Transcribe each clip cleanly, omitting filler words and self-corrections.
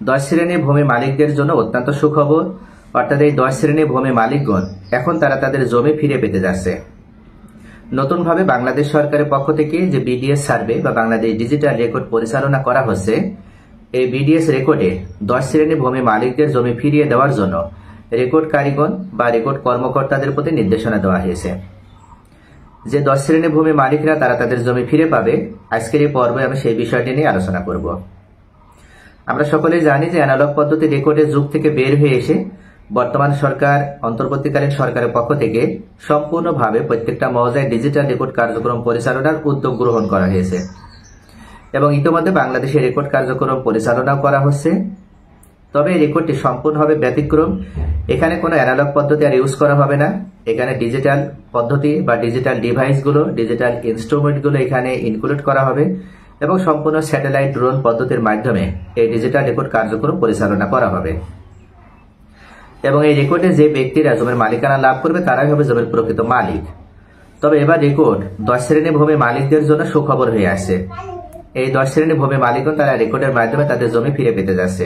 10 শ্রেণীর ভূমি মালিকদের জন্য অত্যন্ত সুখবর। অর্থাৎ এই 10 শ্রেণীর ভূমি মালিকগণ এখন তারা তাদের জমি ফিরে পেতে যাচ্ছে। নতুনভাবে বাংলাদেশ সরকারের পক্ষ থেকে যে বিডিএস সার্ভে বা বাংলাদেশ ডিজিটাল রেকর্ড পরিচালনা করা হচ্ছে, এই বিডিএস রেকর্ডে 10 শ্রেণীর ভূমি মালিকদের জমি ফিরিয়ে দেওয়ার জন্য রেকর্ড কারিগণ বা রেকর্ড কর্মকর্তাদের প্রতি নির্দেশনা দেওয়া হয়েছে। যে 10 শ্রেণীর ভূমি মালিকরা তারা তাদের জমি ফিরে পাবে, আজকের এই পর্বে আমি সেই বিষয়টি নিয়ে আলোচনা করব। আমরা সকলেই জানি যে অ্যানালগ পদ্ধতি রেকর্ডের যুগ থেকে বের হয়ে এসে বর্তমান সরকার অন্তর্বর্তীকালীন সরকারের পক্ষ থেকে সম্পূর্ণভাবে প্রত্যেকটা মৌজায় ডিজিটাল রেকর্ড কার্যক্রম পরিচালনার উদ্যোগ গ্রহণ করা হয়েছে এবং ইতিমধ্যে বাংলাদেশে রেকর্ড কার্যক্রম পরিচালনাও করা হচ্ছে। তবে এই রেকর্ডটি সম্পূর্ণভাবে ব্যতিক্রম। এখানে কোনো অ্যানালগ পদ্ধতি আর ইউজ করা হবে না। এখানে ডিজিটাল পদ্ধতি বা ডিজিটাল ডিভাইসগুলো, ডিজিটাল ইনস্ট্রুমেন্টগুলো এখানে ইনক্লুড করা হবে এবং সম্পূর্ণ স্যাটেলাইট ড্রোন পদ্ধতির মাধ্যমে এই ডিজিটাল রেকর্ড কার্যক্রম পরিচালনা করা হবে। এবং এই রেকর্ডে যে ব্যক্তিরা জমির মালিকানা লাভ করবে তারাই হবে জমির প্রকৃত মালিক। তবে এবার রেকর্ড 10 শ্রেণীর ভূমি মালিকদের জন্য সুখবর হয়ে আসছে। এই 10 শ্রেণীর ভূমি মালিকগণ তারা রেকর্ডের মাধ্যমে তাদের জমি ফিরে পেতে যাচ্ছে।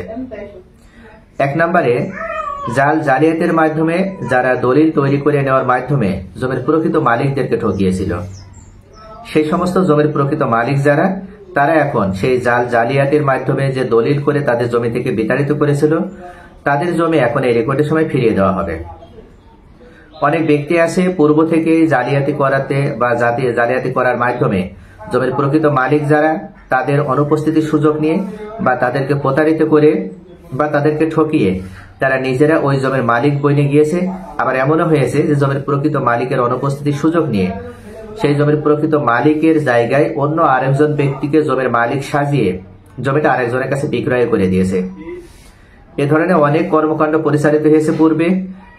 1 নম্বরে, জালিয়াতির মাধ্যমে যারা দলিল তৈরি করে নেওয়ার মাধ্যমে জমির প্রকৃত মালিকদেরকে ঠকিয়েছিল, সেই সমস্ত জমির প্রকৃত মালিক যারা, তারা এখন সেই জালিয়াতির মাধ্যমে যে দলিল করে তাদের জমি থেকে বিতাড়িত করেছিল, তাদের জমি এখন এই রেকর্ডের সময় ফিরিয়ে দেওয়া হবে। অনেক ব্যক্তি আছে পূর্ব থেকে জালিয়াতি করাতে বা জালিয়াতি করার মাধ্যমে জমির প্রকৃত মালিক যারা, তাদের অনুপস্থিতির সুযোগ নিয়ে বা তাদেরকে প্রতারিত করে বা তাদেরকে ঠকিয়ে তারা নিজেরা ওই জমির মালিক বনে গিয়েছে। আবার এমনও হয়েছে যে জমির প্রকৃত মালিকের অনুপস্থিতির সুযোগ নিয়ে সেই জমির প্রকৃত মালিকের জায়গায় অন্য আরেকজন ব্যক্তিকে জমির মালিক সাজিয়ে জমিটা আরেকজনের কাছে বিক্রয় করে দিয়েছে। এ ধরনের অনেক কর্মকাণ্ড পরিচালিত হয়েছে পূর্বে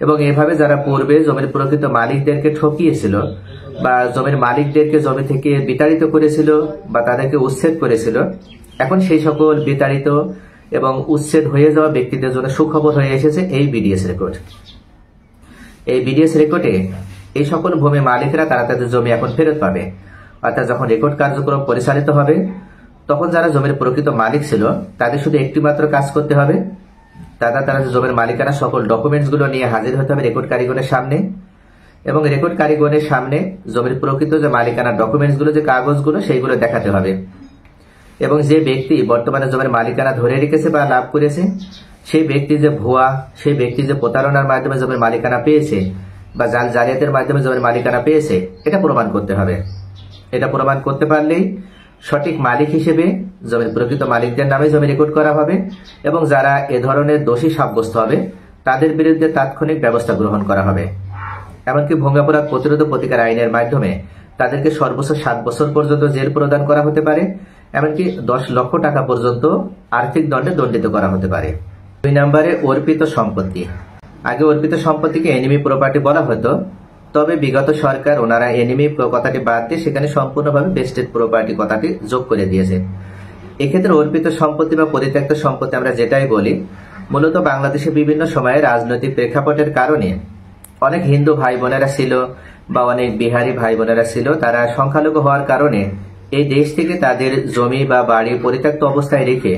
এবং এভাবে যারা পূর্বে জমির প্রকৃত মালিকদেরকে ঠকিয়েছিল বা জমির মালিকদেরকে জমি থেকে বিতাড়িত করেছিল বা তাদেরকে উচ্ছেদ করেছিল, এখন সেই সকল বিতাড়িত এবং উচ্ছেদ হয়ে যাওয়া ব্যক্তিদের জন্য সুখবর হয়ে এসেছে এই বিডিএস রেকর্ড। এই বিডিএস রেকর্ডে এই সকল ভূমি মালিকরা তারা তাদের জমি এখন ফেরত পাবে। অর্থাৎ যখন রেকর্ড কার্যক্রম পরিচালিত হবে, তখন যারা জমির প্রকৃত মালিক ছিল তাদের শুধু একটি মাত্র কাজ করতে হবে। তারা জমির মালিকানা সকল ডকুমেন্টসগুলো নিয়ে হাজির হতে হবে রেকর্ড কারিগণের সামনে এবং রেকর্ড কারিগণের সামনে জমির প্রকৃত যে মালিকানা ডকুমেন্টসগুলো, যে কাগজগুলো, সেইগুলো দেখাতে হবে। এবং যে ব্যক্তি বর্তমানে জমির মালিকানা ধরে রেখেছে বা লাভ করেছে, সেই ব্যক্তি যে ভুয়া, সেই ব্যক্তি যে প্রতারণার মাধ্যমে জমির মালিকানা পেয়েছে বা জালিয়াতের মাধ্যমে জমির মালিকানা পেয়েছে, এটা প্রমাণ করতে হবে। এটা প্রমাণ করতে পারলেই সঠিক মালিক হিসেবে জমির প্রকৃত মালিকদের নামে জমি রেকর্ড করা হবে এবং যারা এ ধরনের দোষী সাব্যস্ত হবে তাদের বিরুদ্ধে তাৎক্ষণিক ব্যবস্থা গ্রহণ করা হবে। এমনকি ভূমি অপরাধ প্রতিরোধ প্রতিকার আইনের মাধ্যমে তাদেরকে সর্বোচ্চ 7 বছর পর্যন্ত জেল প্রদান করা হতে পারে, এমনকি 10 লক্ষ টাকা পর্যন্ত আর্থিক দণ্ডে দণ্ডিত করা হতে পারে। 2 নম্বরে, অর্পিত সম্পত্তি। আগে অর্পিত সম্পত্তিকে এনিমি প্রপার্টি বলা হতো, তবে বিগত সরকার ওনারা এনিমি কথাটি বাদ দিয়ে সেখানে সম্পূর্ণভাবে বেস্টেড প্রপার্টি কথাটি যোগ করে দিয়েছে। এক্ষেত্রে অর্পিত সম্পত্তি বা পরিত্যক্ত সম্পত্তি আমরা যেটাই বলি, মূলত বাংলাদেশে বিভিন্ন সময়ে রাজনৈতিক প্রেক্ষাপটের কারণে অনেক হিন্দু ভাই বোনেরা ছিল বা অনেক বিহারি ভাই বোনেরা ছিল, তারা সংখ্যালঘু হওয়ার কারণে এই দেশ থেকে তাদের জমি বা বাড়ি পরিত্যক্ত অবস্থায় রেখে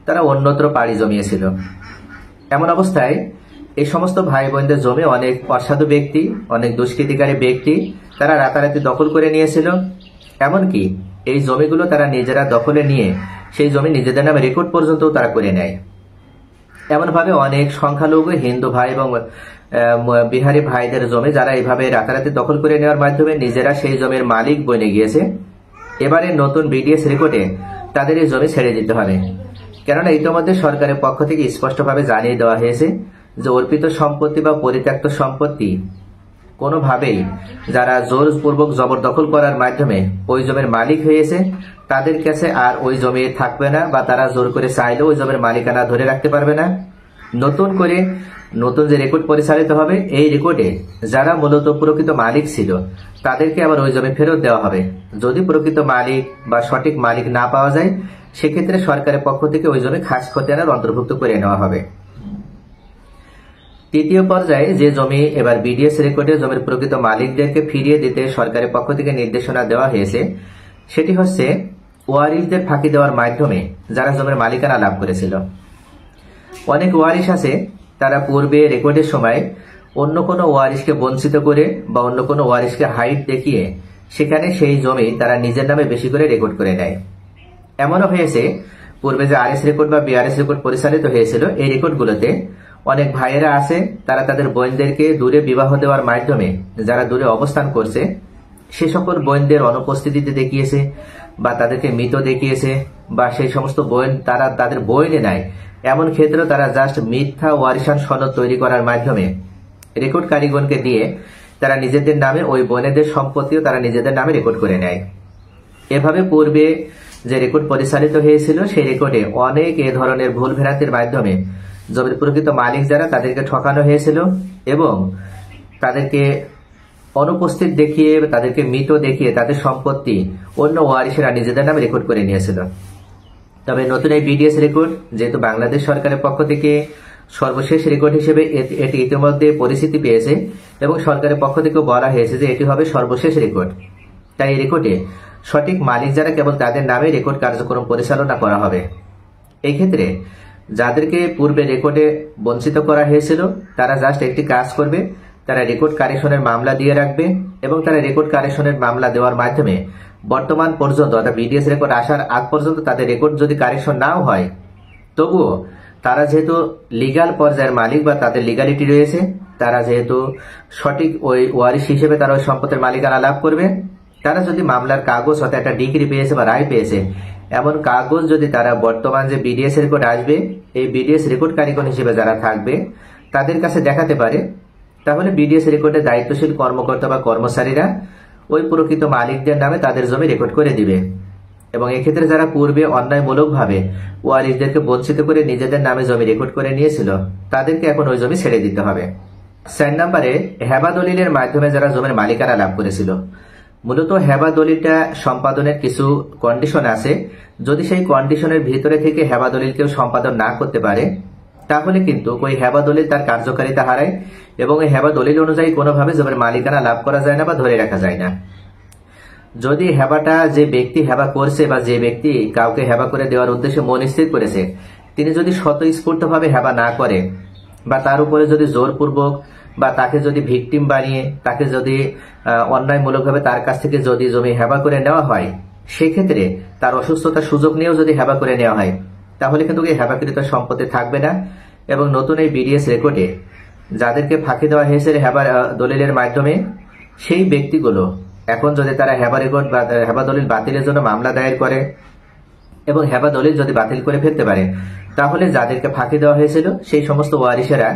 তারা অন্যত্র পাড়ি জমিয়েছিল। এমন অবস্থায় এই সমস্ত ভাই বোনদের জমি অনেক অসাধু ব্যক্তি, অনেক দুষ্কৃতিকারী ব্যক্তি তারা রাতারাতি দখল করে নিয়েছিল। এমনকি এই জমিগুলো তারা নিজেরা দখলে নিয়ে সেই জমি নিজেদের নামে রেকর্ড পর্যন্ত তারা করে নেয়। এমনভাবে অনেক সংখ্যালঘু হিন্দু ভাই এবং বিহারি ভাইদের জমি যারা এইভাবে রাতারাতি দখল করে নেওয়ার মাধ্যমে নিজেরা সেই জমির মালিক বনে গিয়েছে। এবারে নতুন বিডিএস রেকর্ডে তাদের এই জমি ছেড়ে দিতে হবে, কেননা ইতিমধ্যে সরকারের পক্ষ থেকে স্পষ্টভাবে জানিয়ে দেওয়া হয়েছে যে অর্পিত সম্পত্তি বা পরিত্যক্ত সম্পত্তি কোনোভাবেই যারা জোরপূর্বক জবরদখল করার মাধ্যমে ওই জমির মালিক হয়েছে তাদের কাছে আর ওই জমি থাকবে না বা তারা জোর করে চাইলেও ওই জমির মালিকানা ধরে রাখতে পারবে না। নতুন যে রেকর্ড পরিচালিত হবে, এই রেকর্ডে যারা মূলত প্রকৃত মালিক ছিল তাদেরকে আবার ওই জমি ফেরত দেওয়া হবে। যদি প্রকৃত মালিক বা সঠিক মালিক না পাওয়া যায়, সেক্ষেত্রে সরকারের পক্ষ থেকে ওই জমি খাস খতিয়ানের অন্তর্ভুক্ত করে নেওয়া হবে। তৃতীয় পর্যায়ে যে জমি এবার বিডিএস রেকর্ডে জমির প্রকৃত মালিকদেরকে ফিরিয়ে দিতে সরকারের পক্ষ থেকে নির্দেশনা দেওয়া হয়েছে, সেটি হচ্ছে ওয়ারিশদের ফাঁকি দেওয়ার মাধ্যমে যারা জমির মালিকানা লাভ করেছিল। অনেক ওয়ারিশ আছে তারা পূর্বে রেকর্ডের সময় অন্য কোনো ওয়ারিশকে বঞ্চিত করে বা অন্য কোনো ওয়ারিশকে হাইট দেখিয়ে সেখানে সেই জমি তারা নিজের নামে বেশি করে রেকর্ড করে নেয়। এমনও হয়েছে পূর্বে যে আরএস রেকর্ড বা বিআরএস রেকর্ড পরিচালিত হয়েছিল, এই রেকর্ডগুলোতে অনেক ভাইয়েরা আছে তারা তাদের বোনদেরকে দূরে বিবাহ দেওয়ার মাধ্যমে যারা দূরে অবস্থান করছে সে সকল বোনদের অনুপস্থিতিতে দেখিয়েছে বা তাদেরকে মৃত দেখিয়েছে, বা সেই সমস্ত বোন তারা তাদের বইনে নাই এমন ক্ষেত্রে তারা জাস্ট মিথ্যা ওয়ারিশান সনদ তৈরি করার মাধ্যমে রেকর্ড কারিগণকে দিয়ে তারা নিজেদের নামে ওই বোনেদের সম্পত্তিও তারা নিজেদের নামে রেকর্ড করে নেয়। এভাবে পূর্বে যে রেকর্ড পরিচালিত হয়েছিল সেই রেকর্ডে অনেক এ ধরনের ভুল ভ্রান্তির মাধ্যমে জমির প্রকৃত মালিক যারা তাদেরকে ঠকানো হয়েছিল এবং তাদেরকে অনুপস্থিত দেখিয়ে তাদেরকে মৃত দেখিয়ে তাদের সম্পত্তি অন্য ওয়ারিশেরা নিজেদের নামে রেকর্ড করে নিয়েছিল। তবে নতুন এই বিডিএস রেকর্ড যেহেতু বাংলাদেশ সরকারের পক্ষ থেকে সর্বশেষ রেকর্ড হিসেবে এটি ইতিমধ্যে পরিচিতি পেয়েছে এবং সরকারের পক্ষ থেকেও বলা হয়েছে যে এটি হবে সর্বশেষ রেকর্ড। তাই এই রেকর্ডে সঠিক মালিক যারা কেবল তাদের নামে রেকর্ড কার্যক্রম পরিচালনা করা হবে। এই ক্ষেত্রে যাদেরকে পূর্বে রেকর্ডে বঞ্চিত করা হয়েছিল তারা জাস্ট একটি কাজ করবে, তারা রেকর্ড কারেকশনের মামলা দিয়ে রাখবে এবং তারা রেকর্ড কারেকশনের মামলা দেওয়ার মাধ্যমে বর্তমান পর্যন্ত অর্থাৎ বিডিএস রেকর্ড আসার আগ পর্যন্ত তাদের রেকর্ড যদি কারেকশন নাও হয় তবুও তারা যেহেতু লিগাল পর্যায়ের মালিক বা তাদের লিগালিটি রয়েছে, তারা যেহেতু সঠিক ওই ওয়ারিশ হিসেবে তারা ওই সম্পত্তির মালিকানা লাভ করবে। তারা যদি মামলার কাগজ অর্থাৎ একটা ডিগ্রি পেয়েছে বা রায় পেয়েছে এমন কাগজ যদি তারা বর্তমান যে বিডিএস রেকর্ড আসবে এই বিডিএস রেকর্ড কারিগণ হিসেবে যারা থাকবে তাদের কাছে দেখাতে পারে, তাহলে বিডিএস রেকর্ডের দায়িত্বশীল কর্মকর্তা বা কর্মচারীরা ওই প্রকৃত মালিকদের নামে তাদের জমি রেকর্ড করে দিবে। এবং এক্ষেত্রে যারা পূর্বে অন্যায়মূলকভাবে ওয়ারিশদেরকে বঞ্চিত করে নিজেদের নামে জমি রেকর্ড করে নিয়েছিল তাদেরকে এখন ওই জমি ছেড়ে দিতে হবে। 4 নম্বরে হেবা দলিলের মাধ্যমে যারা জমির মালিকানা লাভ করেছিল। মূলত হেবা দলিলটা সম্পাদনের কিছু কন্ডিশন আছে, যদি সেই কন্ডিশনের ভিতরে থেকে হেবা দলিল কেউ সম্পাদন না করতে পারে তাহলে কিন্তু ওই হেবা দলিল তার কার্যকারিতা হারায় এবং ওই হেবা দলিল অনুযায়ী কোনোভাবে জমির মালিকানা লাভ করা যায় না বা ধরে রাখা যায় না। যদি হেবাটা যে ব্যক্তি হেবা করছে বা যে ব্যক্তি কাউকে হেবা করে দেওয়ার উদ্দেশ্যে মন স্থির করেছে তিনি যদি স্বতঃস্ফূর্তভাবে হেবা না করে বা তার উপরে যদি জোরপূর্বক বা তাকে যদি ভিকটিম বানিয়ে তাকে যদি অন্যায়মূলকভাবে তার কাছ থেকে যদি জমি হেবা করে নেওয়া হয়, সেক্ষেত্রে তার অসুস্থতার সুযোগ নিয়েও যদি হেবা করে নেওয়া হয় তাহলে কিন্তু এই হেবাকৃত সম্পত্তি থাকবে না। এবং নতুন এই বিডিএস রেকর্ডে যাদেরকে ফাঁকি দেওয়া হয়েছে হেবা দলিলের মাধ্যমে সেই ব্যক্তিগুলো এখন যদি তারা হেবা রেকর্ড বা হেবা দলিল বাতিলের জন্য মামলা দায়ের করে এবং হেবা দলিল যদি বাতিল করে ফেলতে পারে তাহলে যাদেরকে ফাঁকি দেওয়া হয়েছিল সেই সমস্ত ওয়ারিশেরা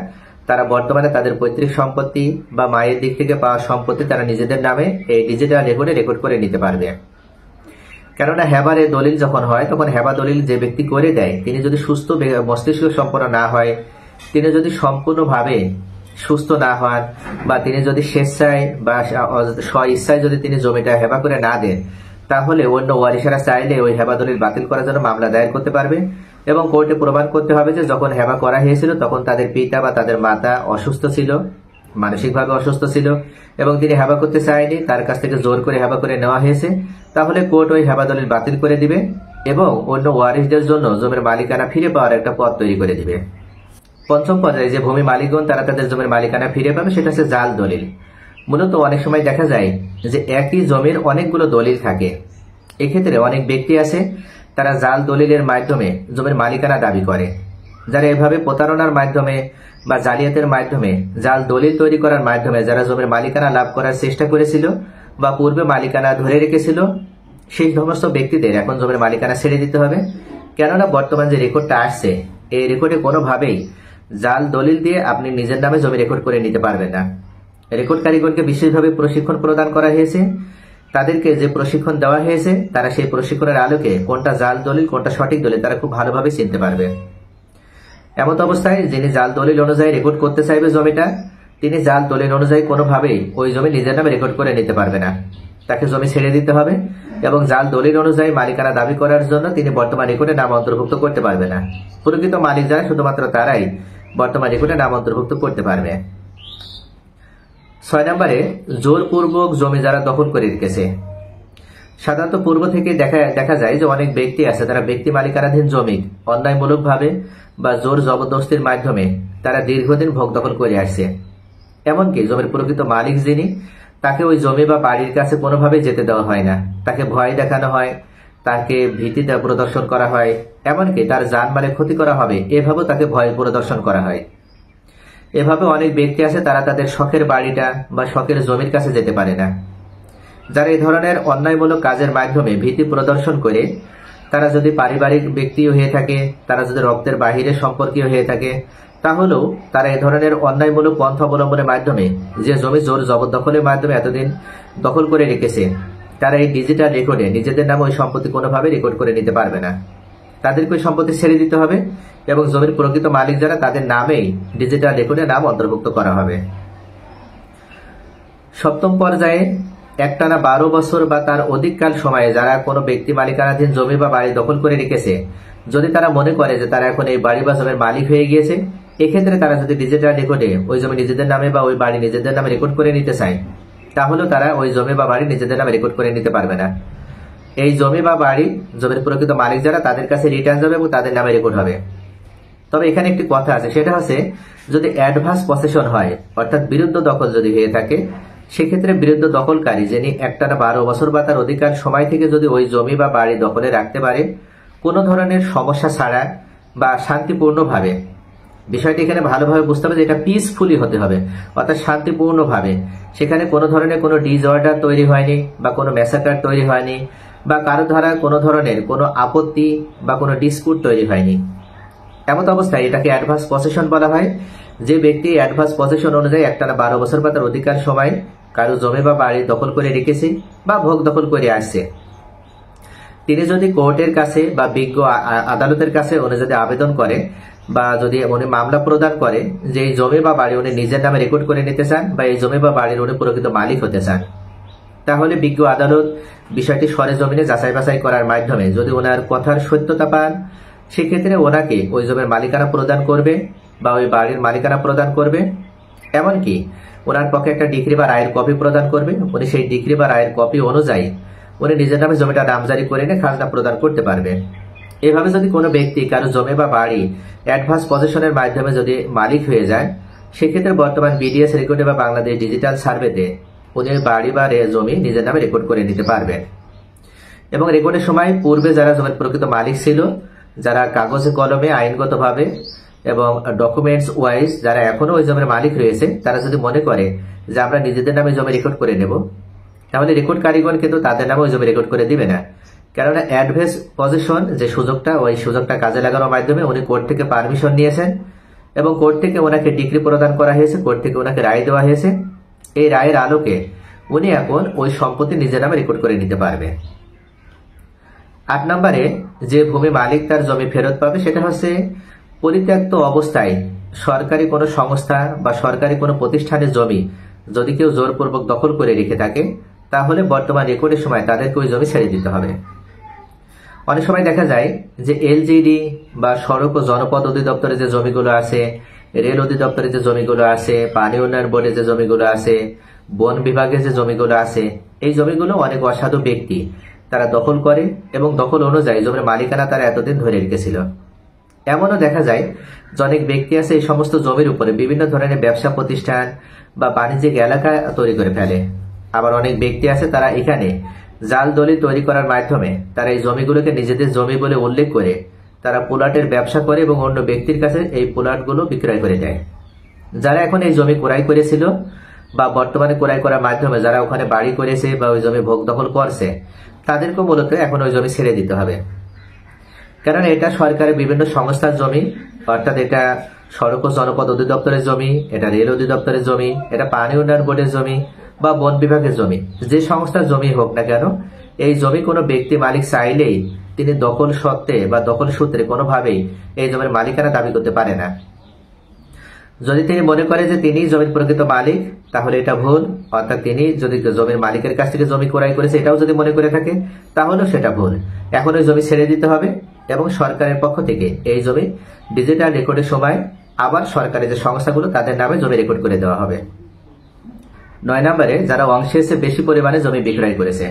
তারা বর্তমানে তাদের পৈতৃক সম্পত্তি বা মায়ের দিক থেকে পাওয়া সম্পত্তি তারা নিজেদের নামে এই ডিজিটাল রেকর্ডে রেকর্ড করে নিতে পারবে। কেননা হেবারে দলিল যখন হয় তখন হেবা দলিল যে ব্যক্তি করে দেয় তিনি যদি সুস্থ মস্তিষ্ক সম্পন্ন না হয়, তিনি যদি সম্পূর্ণভাবে সুস্থ না হন বা তিনি যদি স্বেচ্ছায় বা স্ব ইচ্ছায় যদি তিনি জমিটা হেবা করে না দেন তাহলে অন্য ওয়ারিশেরা চাইলে ওই হেবা দলিল বাতিল করার জন্য মামলা দায়ের করতে পারবে এবং কোর্টে প্রমাণ করতে হবে যে যখন হেবা করা হয়েছিল তখন তাদের পিতা বা তাদের মাতা অসুস্থ ছিল, মানসিকভাবে অসুস্থ ছিল এবং তিনি হেবা করতে চায়নি, তার কাছ থেকে জোর করে হেবা করে নেওয়া হয়েছে, তাহলে কোর্ট ওই হেবা দলিল বাতিল করে দিবে এবং অন্য ওয়ারিশদের জন্য জমির মালিকানা ফিরে পাওয়ার একটা পথ তৈরি করে দিবে। 5ম পর্যায়ে যে ভূমি মালিকগণ তারা তাদের জমির মালিকানা ফিরে পাবে সেটা হচ্ছে জাল দলিল। মূলত অনেক সময় দেখা যায় যে একই জমির অনেকগুলো দলিল থাকে, এক্ষেত্রে অনেক ব্যক্তি আছে তারা জাল দলিলের মাধ্যমে জমির মালিকানা দাবি করে। যারা এভাবে প্রতারণার মাধ্যমে বা জালিয়াতের মাধ্যমে জাল দলিল তৈরি করার মাধ্যমে যারা জমির মালিকানা লাভ করার চেষ্টা করেছিল বা পূর্বে মালিকানা ধরে রেখেছিল সেই সমস্ত ব্যক্তিদের এখন জমির মালিকানা ছেড়ে দিতে হবে। কেননা বর্তমান যে রেকর্ডটা আসছে এই রেকর্ডে কোনোভাবেই জাল দলিল দিয়ে আপনি নিজের নামে জমি রেকর্ড করে নিতে পারবেন না। রেকর্ড কারিগরকে বিশেষভাবে প্রশিক্ষণ প্রদান করা হয়েছে, তাদেরকে যে প্রশিক্ষণ দেওয়া হয়েছে তারা সেই প্রশিক্ষণের আলোকে কোনটা জাল দলিল কোনটা সঠিক দলিল তারা খুব ভালোভাবে চিনতে পারবে। এমত অবস্থায় যিনি জাল দলিল অনুযায়ী রেকর্ড করতে চাইবে জমিটা তিনি জাল দলিল অনুযায়ী কোনোভাবেই ওই জমি নিজের নামে রেকর্ড করে নিতে পারবে না, তাকে জমি ছেড়ে দিতে হবে এবং জাল দলিল অনুযায়ী মালিকানা দাবি করার জন্য তিনি বর্তমান রেকর্ডে নাম অন্তর্ভুক্ত করতে পারবে না। প্রকৃত মালিক যারা শুধুমাত্র তারাই বর্তমান রেকর্ডে নাম অন্তর্ভুক্ত করতে পারবে। 6 নম্বরে জোরপূর্বক জমি যারা দখল করে রেখেছে। সাধারণত পূর্ব থেকে দেখা যায় যে অনেক ব্যক্তি আছে তারা ব্যক্তি মালিকানাধীন জমি অন্যায়মূলকভাবে বা জোর জবরদস্তির মাধ্যমে তারা দীর্ঘদিন ভোগ দখল করে আসছে। এমনকি জমির প্রকৃত মালিক যিনি, তাকে ওই জমি বা বাড়ির কাছে কোনোভাবে যেতে দেওয়া হয় না, তাকে ভয় দেখানো হয়, তাকে ভীতি প্রদর্শন করা হয়, এমনকি তার জানমালে ক্ষতি করা হবে এভাবেও তাকে ভয় প্রদর্শন করা হয়। এভাবে অনেক ব্যক্তি আছে তারা তাদের শখের বাড়িটা বা শখের জমির কাছে যেতে পারে না। যারা এই ধরনের অন্যায়মূলক কাজের মাধ্যমে ভীতি প্রদর্শন করে, তারা যদি পারিবারিক ব্যক্তিও হয়ে থাকে, তারা যদি রক্তের বাহিরের সম্পর্কীয় হয়ে থাকে, তাহলেও তারা এই ধরনের অন্যায়মূলক পন্থা অবলম্বনের মাধ্যমে যে জমি জোর জবরদখলের মাধ্যমে এতদিন দখল করে রেখেছে, তারা এই ডিজিটাল রেকর্ডে নিজেদের নামে ওই সম্পত্তি কোনোভাবে রেকর্ড করে নিতে পারবে না। তাদেরকে ওই সম্পত্তি ছেড়ে দিতে হবে এবং জমির প্রকৃত মালিক যারা, তাদের নামেই ডিজিটাল রেকর্ডে নাম অন্তর্ভুক্ত করা হবে। সপ্তম পর্যায়ে একটানা 12 বছর বা তার অধিককাল সময়ে যারা কোনো ব্যক্তি মালিকানাধীন জমি বা বাড়ি দখল করে রেখেছে, যদি তারা মনে করে যে তারা এখন এই বাড়ি বা জমির মালিক হয়ে গিয়েছে, এক্ষেত্রে তারা যদি ডিজিটাল রেকর্ডে ওই জমি নিজেদের নামে বা ওই বাড়ি নিজেদের নামে রেকর্ড করে নিতে চায়, তাহলেও তারা ওই জমি বা বাড়ি নিজেদের নামে রেকর্ড করে নিতে পারবে না। এই জমি বা বাড়ি জমির প্রকৃত মালিক যারা, তাদের কাছে রিটার্ন যাবে এবং তাদের নামে রেকর্ড হবে। তবে এখানে একটি কথা আছে, সেটা হচ্ছে যদি অ্যাডভান্স পসেশন হয়, অর্থাৎ বিরুদ্ধ দখল যদি হয়ে থাকে, সেক্ষেত্রে বিরুদ্ধ দখলকারী যিনি একটানা 12 বছর বা তার অধিকার সময় থেকে যদি ওই জমি বা বাড়ি দখলে রাখতে পারে কোনো ধরনের সমস্যা ছাড়া বা শান্তিপূর্ণভাবে, বিষয়টি এখানে ভালোভাবে বুঝতে হবে যে এটা পিসফুলি হতে হবে, অর্থাৎ শান্তিপূর্ণভাবে, সেখানে কোনো ধরনের কোনো ডিসঅর্ডার তৈরি হয়নি বা কোনো ম্যাসাকার তৈরি হয়নি বা কারো দ্বারা কোনো ধরনের কোনো আপত্তি বা কোনো ডিসপুট তৈরি হয়নি। এমত অবস্থায় এটাকে অ্যাডভান্স পসেশন বলা হয়। যে ব্যক্তি অ্যাডভান্স পসেশন অনুযায়ী একটানা 12 বছর বা তার অধিকার সময় কারো জমি বা বাড়ি দখল করে রেখেছে বা ভোগ দখল করে আসছে, তিনি যদি কোর্টের কাছে বা বিজ্ঞ আদালতের কাছে উনি যদি আবেদন করে বা যদি উনি মামলা প্রদান করে যে এই জমি বা বাড়ি উনি নিজের নামে রেকর্ড করে নিতে চান বা এই জমি বা বাড়ির উনি প্রকৃত মালিক হতে চান, তাহলে বিজ্ঞ আদালত বিষয়টি সরেজমিনে যাচাই বাছাই করার মাধ্যমে যদি ওনার কথার সত্যতা পান, সেক্ষেত্রে ওনাকে ওই জমির মালিকানা প্রদান করবে বা ওই বাড়ির মালিকানা প্রদান করবে। এমনকি ওনার পক্ষে একটা ডিক্রি বা রায়ের কপি প্রদান করবে। উনি সেই ডিক্রি বা রায়ের কপি অনুযায়ী উনি নিজের নামে জমিটা নামজারি করে নিয়ে খাজনা প্রদান করতে পারবে। এভাবে যদি কোনো ব্যক্তি কারো জমি বা বাড়ি অ্যাডভান্স পজিশনের মাধ্যমে যদি মালিক হয়ে যায়, সেক্ষেত্রে বর্তমান বিডিএস রেকর্ডে বা বাংলাদেশ ডিজিটাল সার্ভেতে উনি বাড়ি বা জমি নিজের নামে রেকর্ড করে নিতে পারবেন। এবং রেকর্ডের সময় পূর্বে যারা জমির প্রকৃত মালিক ছিল, যারা কাগজে কলমে আইনগতভাবে এবং ডকুমেন্টস ওয়াইজ যারা এখনো ওই জমির মালিক রয়েছে, তারা যদি মনে করে যে আমরা নিজেদের নামে জমি রেকর্ড করে নেব, তাহলে রেকর্ড কারিগর কিন্তু তাদের নামে ওই জমি রেকর্ড করে দিবে না। কেননা অ্যাডভান্স পজিশন যে সুযোগটা, ওই সুযোগটা কাজে লাগানোর মাধ্যমে উনি কোর্ট থেকে পারমিশন নিয়েছেন এবং কোর্ট থেকে ওনাকে ডিগ্রি প্রদান করা হয়েছে, কোর্ট থেকে ওনাকে রায় দেওয়া হয়েছে। এই রায়ের আলোকে উনি এখন ওই সম্পত্তি নিজের নামে রেকর্ড করে নিতে পারবে। 8 নম্বরে যে ভূমি মালিক তার জমি ফেরত পাবে সেটা হচ্ছে পরিত্যক্ত অবস্থায় সরকারি কোনো সংস্থা বা সরকারি কোনো প্রতিষ্ঠানের জমি যদি কেউ জোরপূর্বক দখল করে রেখে থাকে, তাহলে বর্তমান রেকর্ডের সময় তাদেরকে ওই জমি ছেড়ে দিতে হবে। অনেক সময় দেখা যায় যে এলজিডি বা সড়ক ও জনপদ অধিদপ্তরে যে জমিগুলো আছে, রেল অধিদপ্তরে যে জমিগুলো আছে, পানি উন্নয়ন বোর্ডে যে জমিগুলো আছে, বন বিভাগে যে জমিগুলো আছে, এই জমিগুলো অনেক অসাধু ব্যক্তি তারা দখল করে এবং দখল অনুযায়ী জমির মালিকানা তারা এতদিন ধরে রেখেছিল। এমনও দেখা যায় যে অনেক ব্যক্তি আছে এই সমস্ত জমির উপরে বিভিন্ন ধরনের ব্যবসা প্রতিষ্ঠান বা বাণিজ্যিক এলাকা তৈরি করে ফেলে। আবার অনেক ব্যক্তি আছে তারা এখানে জাল দলিল তৈরি করার মাধ্যমে তারা এই জমিগুলোকে নিজেদের জমি বলে উল্লেখ করে তারা প্লটের ব্যবসা করে এবং অন্য ব্যক্তির কাছে এই প্লটগুলো বিক্রয় করে দেয়। যারা এখন এই জমি ক্রয় করেছিল বা বর্তমানে ক্রয় করার মাধ্যমে যারা ওখানে বাড়ি করেছে বা ওই জমি ভোগ দখল করছে, তাদেরকে মূলত এখন ওই জমি ছেড়ে দিতে হবে। কারণ এটা সরকারের বিভিন্ন সংস্থার জমি, অর্থাৎ এটা সড়ক ও জনপদ অধিদপ্তরের জমি, এটা রেল অধিদপ্তরের জমি, এটা পানি উন্নয়ন বোর্ডের জমি বা বন বিভাগের জমি, যে সংস্থার জমি হোক না কেন, এই জমি কোনো ব্যক্তি মালিক চাইলেই তিনি দখল সত্ত্বে বা দখল সূত্রে কোনোভাবেই এই জমির মালিকানা দাবি করতে পারে না। যদি তিনি মনে করে যে তিনি জমির প্রকৃত মালিক, তাহলে এটা ভুল। অর্থাৎ তিনি যদি জমির মালিকের কাছ থেকে জমি ক্রয় করেছে এটাও যদি মনে করে থাকে, তাহলেও সেটা ভুল। এখন ওই জমি ছেড়ে দিতে হবে এবং সরকারের পক্ষ থেকে এই জমি ডিজিটাল রেকর্ডের সময় আবার সরকারের যে সংস্থাগুলো তাদের নামে জমি রেকর্ড করে দেওয়া হবে। 9 নম্বরে যারা অংশের চেয়ে বেশি পরিমাণে জমি বিক্রয় করেছে,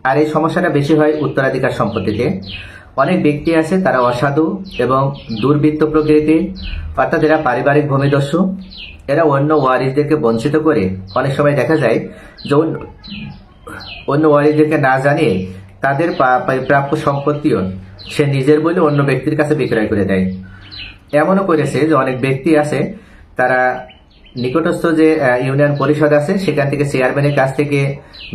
আর এই সমস্যাটা বেশি হয় উত্তরাধিকার সম্পত্তিতে। অনেক ব্যক্তি আছে তারা অসাধু এবং দুর্বৃত্ত প্রকৃতির, অর্থাৎ এরা পারিবারিক ভূমিদস্যু। এরা অন্য ওয়ারিসদেরকে বঞ্চিত করে অনেক সময় দেখা যায় যে অন্য ওয়ারিসদেরকে না জানিয়ে তাদের প্রাপ্য সম্পত্তিও সে নিজের বলে অন্য ব্যক্তির কাছে বিক্রয় করে দেয়। এমনও করেছে যে অনেক ব্যক্তি আছে তারা নিকটস্থ যে ইউনিয়ন পরিষদ আছে সেখান থেকে চেয়ারম্যানের কাছ থেকে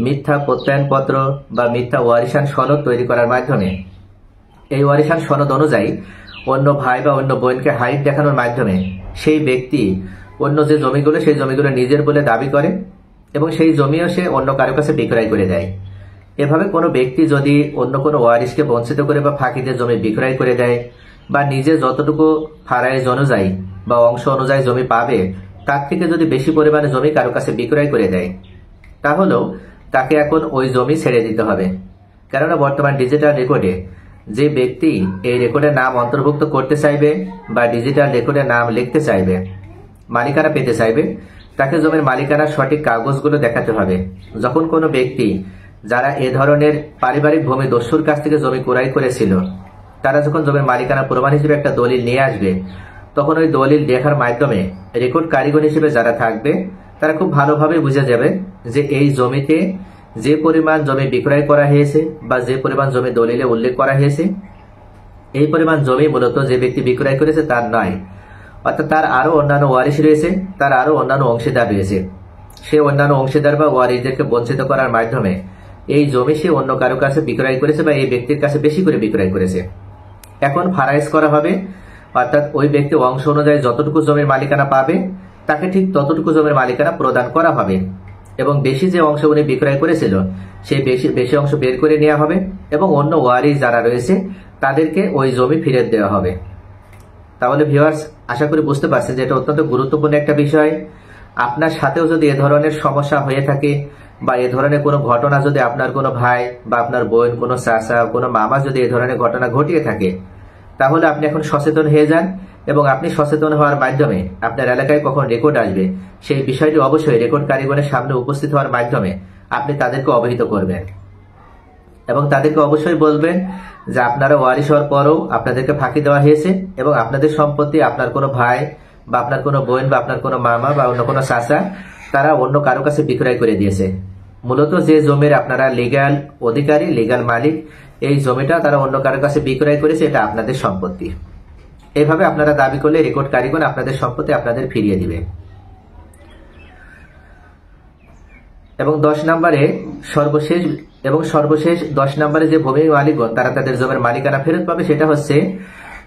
মিথ্যা প্রত্যয়নপত্র বা মিথ্যা ওয়ারিশান সনদ তৈরি করার মাধ্যমে এই ওয়ারিশান সনদ অনুযায়ী অন্য ভাই বা অন্য বোনকে হাইট দেখানোর মাধ্যমে সেই ব্যক্তি অন্য যে জমিগুলো সেই জমিগুলো নিজের বলে দাবি করে এবং সেই জমিও সে অন্য কারো কাছে বিক্রয় করে দেয়। এভাবে কোনো ব্যক্তি যদি অন্য কোনো ওয়ারিশকে বঞ্চিত করে বা ফাঁকিতে জমি বিক্রয় করে দেয় বা নিজে যতটুকু ফারাইজ অনুযায়ী বা অংশ অনুযায়ী জমি পাবে তার থেকে যদি বেশি পরিমাণে জমি কারো কাছে বিক্রয় করে দেয়, তাহলেও তাকে এখন ওই জমি ছেড়ে দিতে হবে। কেননা বর্তমান ডিজিটাল রেকর্ডে যে ব্যক্তি এই রেকর্ডে নাম অন্তর্ভুক্ত করতে চাইবে বা ডিজিটাল রেকর্ডে নাম লিখতে চাইবে, মালিকানা পেতে চাইবে, তাকে জমির মালিকানার সঠিক কাগজগুলো দেখাতে হবে। যখন কোনো ব্যক্তি যারা এ ধরনের পারিবারিক ভূমি দস্যুর কাছ থেকে জমি ক্রয় করেছিল তারা যখন জমির মালিকানা প্রমাণ হিসেবে একটা দলিল নিয়ে আসবে, তখন ওই দলিল দেখার মাধ্যমে রেকর্ড কারিগর হিসেবে যারা থাকবে তারা খুব ভালোভাবে বুঝে যাবে যে এই জমিতে যে পরিমাণ জমি বিক্রয় করা হয়েছে বা যে পরিমাণ জমি দলিলে উল্লেখ করা হয়েছে এই পরিমাণ জমি মূলত যে ব্যক্তি বিক্রয় করেছে তার নয়, অর্থাৎ তার আরো অন্যান্য ওয়ারিশ রয়েছে, তার আরো অন্যান্য অংশীদার রয়েছে। সে অন্যান্য অংশীদার বা ওয়ারিশদেরকে বঞ্চিত করার মাধ্যমে এই জমি সে অন্য কারো কাছে বিক্রয় করেছে বা এই ব্যক্তির কাছে বেশি করে বিক্রয় করেছে। এখন ফারাইজ করা হবে, অর্থাৎ ওই ব্যক্তি অংশ অনুযায়ী যতটুকু জমির মালিকানা পাবে তাকে ঠিক ততটুকু জমির মালিকানা প্রদান করা হবে এবং বেশি যে অংশ উনি বিক্রয় করেছিল সেই বেশি অংশ বের করে নেওয়া হবে এবং অন্য ওয়ারিশ যারা রয়েছে তাদেরকে ওই জমি ফিরে দেওয়া হবে। তাহলে ভিউয়ার্স, আশা করি বুঝতে পারছেন যে এটা অত্যন্ত গুরুত্বপূর্ণ একটা বিষয়। আপনার সাথেও যদি এ ধরনের সমস্যা হয়ে থাকে বা এ ধরনের কোনো ঘটনা যদি আপনার কোনো ভাই বা আপনার বোন, কোনো চাচা, কোনো মামা যদি এ ধরনের ঘটনা ঘটিয়ে থাকে, তাহলে আপনি এখন সচেতন হয়ে যান এবং আপনি সচেতন হওয়ার মাধ্যমে আপনার এলাকায় কখন রেকর্ড আসবে সেই বিষয়টি অবশ্যই রেকর্ড কারিগরের সামনে উপস্থিত হওয়ার মাধ্যমে আপনি তাদেরকে অবহিত করবেন এবং তাদেরকে অবশ্যই বলবেন যে আপনারা ওয়ারিশ হওয়ার পরও আপনাদেরকে ফাঁকি দেওয়া হয়েছে এবং আপনাদের সম্পত্তি আপনার কোনো ভাই বা আপনার কোনো বোন বা আপনার কোনো মামা বা অন্য কোনো চাচা তারা অন্য কারো কাছে বিক্রয় করে দিয়েছে। মূলত যে জমির আপনারা লিগ্যাল অধিকারী, লিগ্যাল মালিক, এই জমিটা তারা অন্য কারো কাছে বিক্রয় করেছে, এটা আপনাদের সম্পত্তি। এইভাবে আপনারা দাবি করলে রেকর্ড কারিগর আপনাদের সম্পত্তি আপনাদের ফিরিয়ে দিবে। এবং 10 নম্বরে সর্বশেষ 10 নম্বরে যে ভূমি মালিকগণ তারা তাদের জমির মালিকানা ফেরত পাবে সেটা হচ্ছে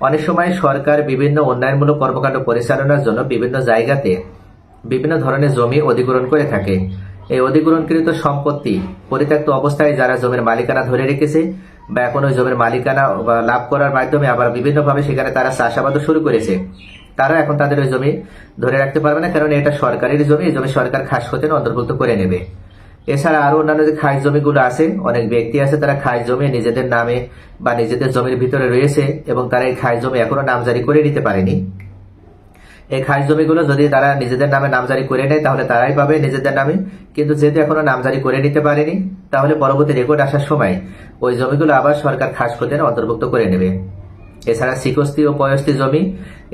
অনেক সময় সরকার বিভিন্ন উন্নয়নমূলক কর্মকাণ্ড পরিচালনার জন্য বিভিন্ন জায়গাতে বিভিন্ন ধরনের জমি অধিগ্রহণ করে থাকে। এই অধিগ্রহণকৃত সম্পত্তি পরিত্যক্ত অবস্থায় যারা জমির মালিকানা ধরে রেখেছে বা এখন ওই জমির মালিকানা লাভ করার মাধ্যমে আবার বিভিন্নভাবে সেখানে তারা চাষাবাদও শুরু করেছে, তারা এখন তাদের ওই জমি ধরে রাখতে পারবে না, কারণ এটা সরকারের জমি, এই জমি সরকার খাস খতিয়ানে অন্তর্ভুক্ত করে নেবে। এছাড়া আরো অন্যান্য যে খাস জমিগুলো আছে, অনেক ব্যক্তি আছে তারা খাস জমি নিজেদের নামে বা নিজেদের জমির ভিতরে রয়েছে এবং তারা এই খাস জমি এখনো নামজারি করে নিতে পারেনি। এই খাস জমিগুলো যদি তারা নিজেদের নামে নামজারি করে নেয় তাহলে তারাই পাবে নিজেদের নামে, কিন্তু যেহেতু এখনো নামজারি করে নিতে পারেনি তাহলে পরবর্তী রেকর্ড আসার সময় ওই জমিগুলো আবার সরকার খাস খতিয়ানে অন্তর্ভুক্ত করে নেবে। এছাড়া শিকস্তি ও পয়স্তি জমি,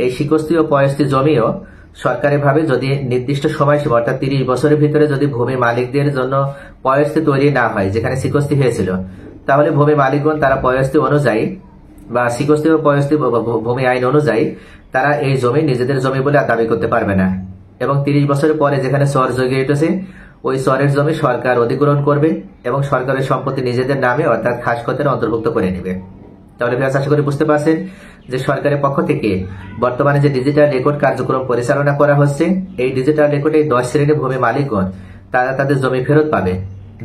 এই শিকস্তি ও পয়স্তি জমিও সরকারি ভাবে যদি নির্দিষ্ট সময়সীমা অর্থাৎ 30 বছরের ভিতরে যদি ভূমি মালিকদের জন্য পয়স্তি তৈরি না হয়, যেখানে শিকস্তি হয়েছিল, তাহলে ভূমি মালিকগণ তারা পয়স্তি অনুযায়ী বা শিকস্তি ও পয়স্তি ভূমি আইন অনুযায়ী তারা এই জমি নিজেদের জমি বলে দাবি করতে পারবে না এবং 30 বছরের পরে যেখানে চর জগে উঠেছে ওই চরের জমি সরকার অধিগ্রহণ করবে এবং সরকারের সম্পত্তি নিজেদের নামে অর্থাৎ খাস খতিয়ানে অন্তর্ভুক্ত করে নেবে। তাহলে আশা করি বুঝতে পারছেন যে সরকারের পক্ষ থেকে বর্তমানে যে ডিজিটাল রেকর্ড কার্যক্রম পরিচালনা করা হচ্ছে, এই ডিজিটাল রেকর্ডে 10 শ্রেণীর ভূমি মালিকগণ তারা তাদের জমি ফেরত পাবে,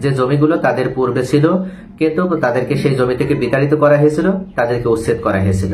যে জমিগুলো তাদের পূর্বে ছিল কিন্তু তাদেরকে সেই জমি থেকে বিতাড়িত করা হয়েছিল, তাদেরকে উচ্ছেদ করা হয়েছিল।